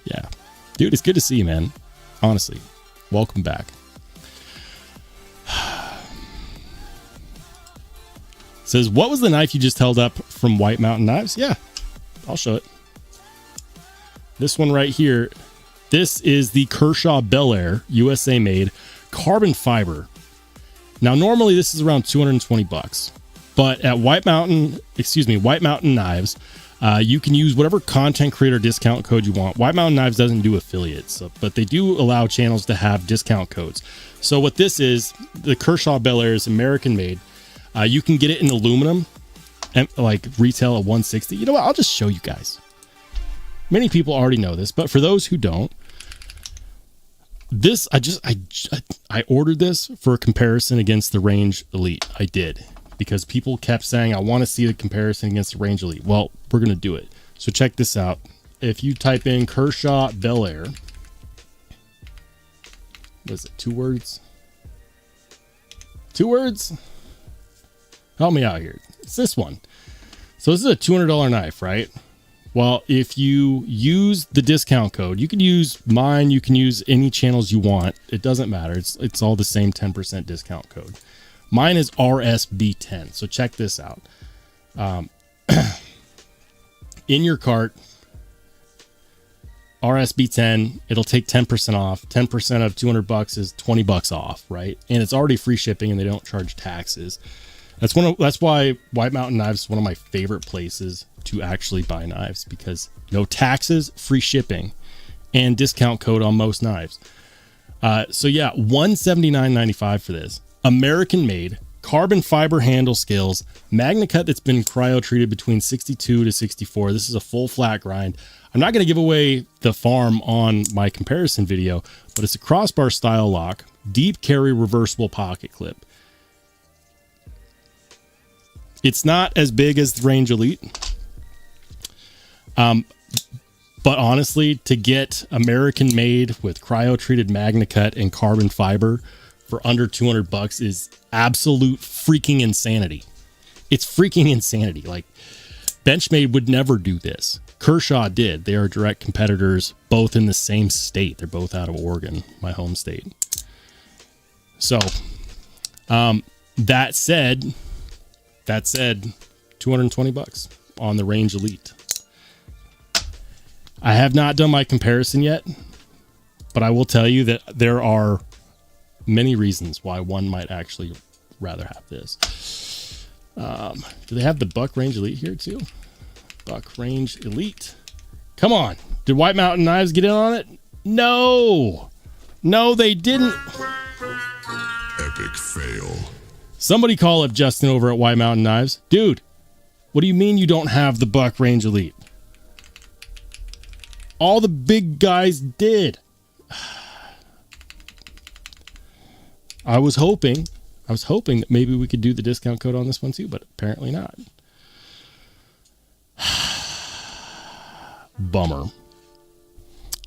Yeah. Dude, it's good to see you, man. Honestly. Welcome back. Says, what was the knife you just held up from White Mountain Knives? Yeah, I'll show it. This one right here. This is the Kershaw Bel Air, USA made, carbon fiber. Now, normally this is around 220 bucks, but at White Mountain Knives, you can use whatever content creator discount code you want. White Mountain Knives doesn't do affiliates, but they do allow channels to have discount codes. So what this is, the Kershaw Bel Air is American made. You can get it in aluminum and like retail at 160. You know what? I'll just show you guys. Many people already know this, but for those who don't, this, I ordered this for a comparison against the Range Elite. I did, because people kept saying, I want to see the comparison against the Range Elite. Well, we're going to do it. So check this out. If you type in Kershaw Bel Air, what is it? 2 words? 2 words? Help me out here. It's this one. So this is a $200 knife, right? Well, if you use the discount code, you can use mine, you can use any channels you want. It doesn't matter. It's all the same 10% discount code. Mine is RSB10. So check this out. In your cart, RSB10, it'll take 10% off. 10% of 200 bucks is 20 bucks off, right? And it's already free shipping and they don't charge taxes. That's why White Mountain Knives is one of my favorite places to actually buy knives, because no taxes, free shipping, and discount code on most knives. So yeah, $179.95 for this. American made, carbon fiber handle scales, MagnaCut that's been cryo treated between 62 to 64. This is a full flat grind. I'm not going to give away the farm on my comparison video, but it's a crossbar style lock, deep carry reversible pocket clip. It's not as big as the Range Elite. But honestly, to get American made with cryo treated MagnaCut and carbon fiber for under 200 bucks is absolute freaking insanity. It's freaking insanity. Like, Benchmade would never do this. Kershaw did. They are direct competitors, both in the same state. They're both out of Oregon, my home state. So, that said, 220 bucks on the Range Elite. I have not done my comparison yet, but I will tell you that there are many reasons why one might actually rather have this. Do they have the Buck Range Elite here too? Buck Range Elite. Come on. Did White Mountain Knives get in on it? No. No, they didn't. Epic fail. Somebody call up Justin over at White Mountain Knives. Dude, what do you mean you don't have the Buck Range Elite? All the big guys did. I was hoping that maybe we could do the discount code on this one too, but apparently not. Bummer.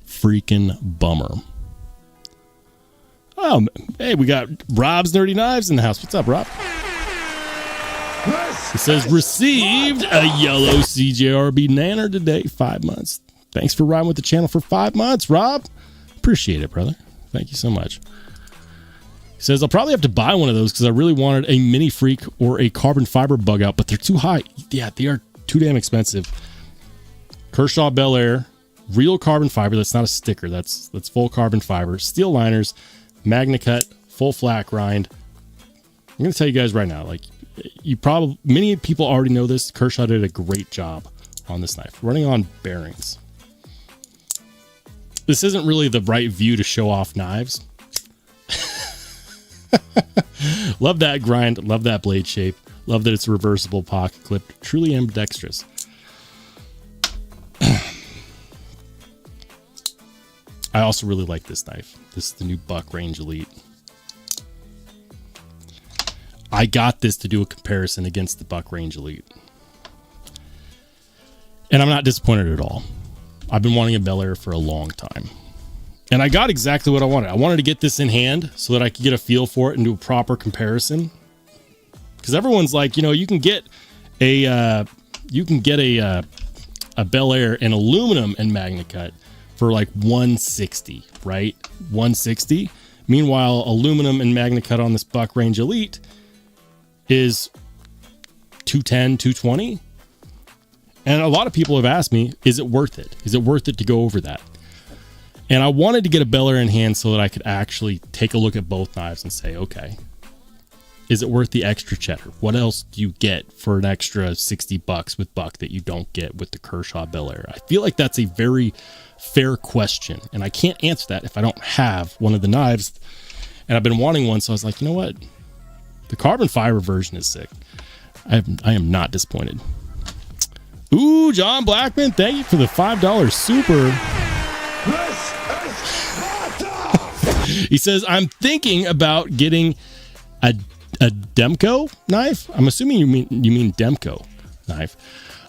Freaking bummer. Oh, hey, we got Rob's Nerdy Knives in the house. What's up, Rob? It says, received a yellow CJRB Nanner today, 5 months. Thanks for riding with the channel for 5 months, Rob. Appreciate it, brother. Thank you so much. He says, I'll probably have to buy one of those because I really wanted a Mini Freak or a carbon fiber bug out, but they're too high. Yeah, they are too damn expensive. Kershaw Bel Air, real carbon fiber. That's not a sticker. That's full carbon fiber. Steel liners, MagnaCut, full flat grind. I'm going to tell you guys right now, like, many people already know this. Kershaw did a great job on this knife. Running on bearings. this isn't really the right view to show off knives. Love that grind. Love that blade shape. Love that it's a reversible pocket clip. Truly ambidextrous. I also really like this knife. This is the new Buck Range Elite. I got this to do a comparison against the Buck Range Elite. And I'm not disappointed at all. I've been wanting a Bel Air for a long time. And I got exactly what I wanted. I wanted to get this in hand so that I could get a feel for it and do a proper comparison. Because everyone's like, you know, you can get a Bel Air in aluminum and MagnaCut for like $160, right? $160. Meanwhile, aluminum and MagnaCut on this Buck Range Elite is $210, $220. And a lot of people have asked me, is it worth it? Is it worth it to go over that? And I wanted to get a Bel Air in hand so that I could actually take a look at both knives and say, okay, is it worth the extra cheddar? What else do you get for an extra $60 with Buck that you don't get with the Kershaw Bel Air? I feel like that's a very fair question, and I can't answer that if I don't have one of the knives. And I've been wanting one, so I was like, you know what? The carbon fiber version is sick. I am not disappointed. Ooh, John Blackman, thank you for the $5 super. He says, I'm thinking about getting a Demko knife. I'm assuming you mean Demko knife.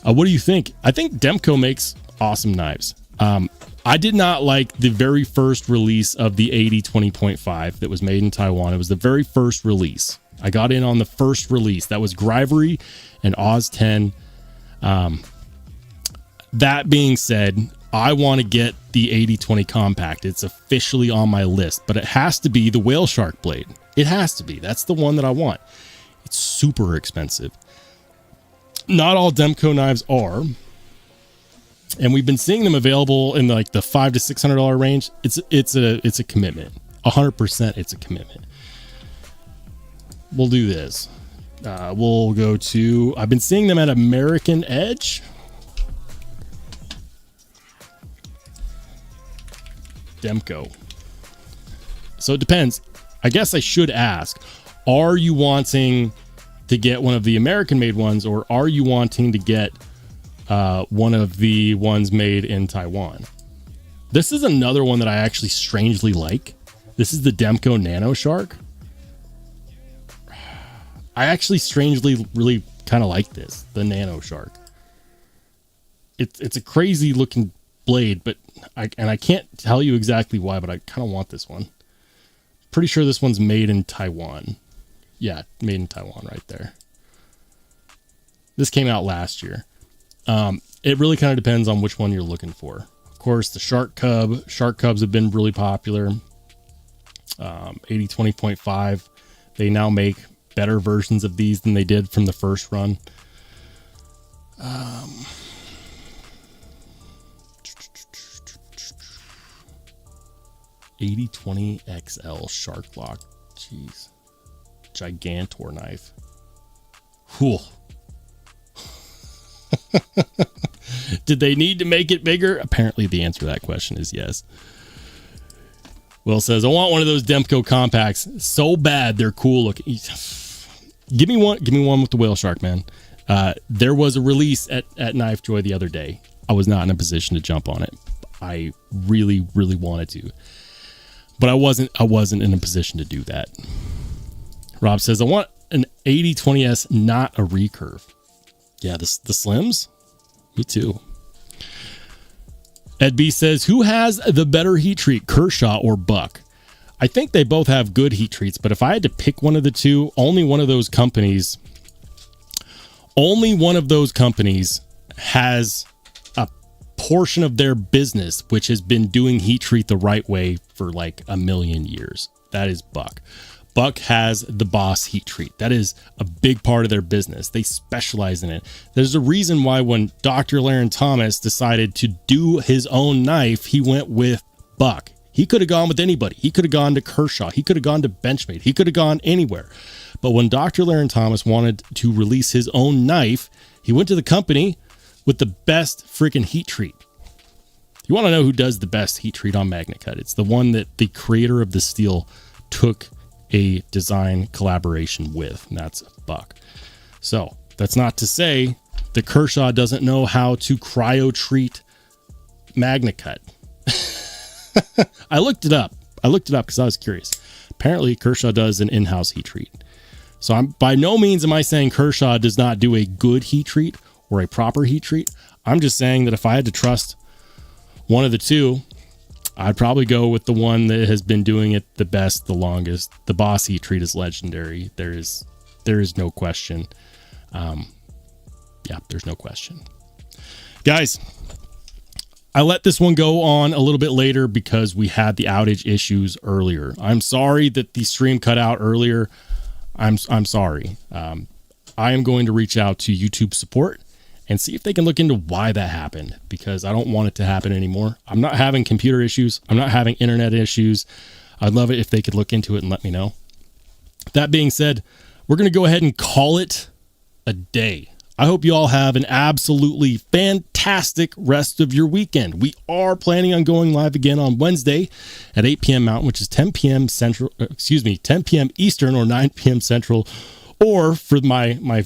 What do you think? I think Demko makes awesome knives. I did not like the very first release of the 80-20.5 that was made in Taiwan. It was the very first release. I got in on the first release. That was Grivery and Oz 10. That being said, I want to get the 80-20 compact. It's officially on my list, but it has to be the whale shark blade. It has to be. That's the one that I want. It's super expensive. Not all Demko knives are, and we've been seeing them available in like the $500 to $600 range. It's a commitment. 100%. It's a commitment. We'll do this. We'll go to. I've been seeing them at American Edge. Demko. So it depends. I guess I should ask, are you wanting to get one of the American made ones, or are you wanting to get one of the ones made in Taiwan? This is another one that I actually strangely like. This is the Demko Nano Shark. I actually strangely really kind of like this, the Nano Shark. It's a crazy looking blade, but I can't tell you exactly why, but I kind of want this one. Pretty sure this one's made in Taiwan. Yeah, made in Taiwan right there. This came out last year. It really kind of depends on which one you're looking for. Of course, the Shark Cubs have been really popular. 80-20.5. They now make better versions of these than they did from the first run. 80-20 XL Shark Lock. Jeez. Gigantor knife. Whew. Did they need to make it bigger? Apparently the answer to that question is yes. Will says, I want one of those Demko compacts so bad they're cool looking. Give me one with the whale shark, man. There was a release at Knife Joy the other day. I was not in a position to jump on it. I really, really wanted to. But I wasn't in a position to do that. Rob says, I want an 80-20S, not a recurve. Yeah, the Slims? Me too. Ed B says, who has the better heat treat, Kershaw or Buck? I think they both have good heat treats, but if I had to pick one of the two, only one of those companies has a portion of their business which has been doing heat treat the right way for like a million years. That is Buck. Buck has the Boss heat treat. That is a big part of their business. They specialize in it. There's a reason why when Dr. Laren Thomas decided to do his own knife, he went with Buck. He could have gone with anybody. He could have gone to Kershaw. He could have gone to Benchmade. He could have gone anywhere. But when Dr. Laren Thomas wanted to release his own knife, he went to the company with the best freaking heat treat. You want to know who does the best heat treat on MagnaCut? It's the one that the creator of the steel took a design collaboration with, and that's Buck. So that's not to say that Kershaw doesn't know how to cryo treat MagnaCut. I looked it up because I was curious. Apparently Kershaw does an in-house heat treat. So I'm by no means am I saying Kershaw does not do a good heat treat or a proper heat treat. I'm just saying that if I had to trust one of the two, I'd probably go with the one that has been doing it the best, the longest. The Boss heat treat is legendary. There is no question. Yeah, there's no question. Guys, I let this one go on a little bit later because we had the outage issues earlier. I'm sorry that the stream cut out earlier. I'm sorry. I am going to reach out to YouTube support and see if they can look into why that happened, because I don't want it to happen anymore. I'm not having computer issues. I'm not having internet issues. I'd love it if they could look into it and let me know. That being said, we're going to go ahead and call it a day. I hope you all have an absolutely fantastic rest of your weekend. We are planning on going live again on Wednesday at 8 p.m. Mountain, which is 10 p.m. 10 p.m. Eastern or 9 p.m. Central, or for my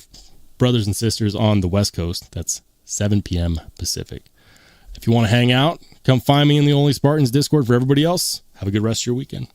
brothers and sisters on the West Coast, that's 7 p.m. Pacific. If you want to hang out, come find me in the Only Spartans Discord. For everybody else, have a good rest of your weekend.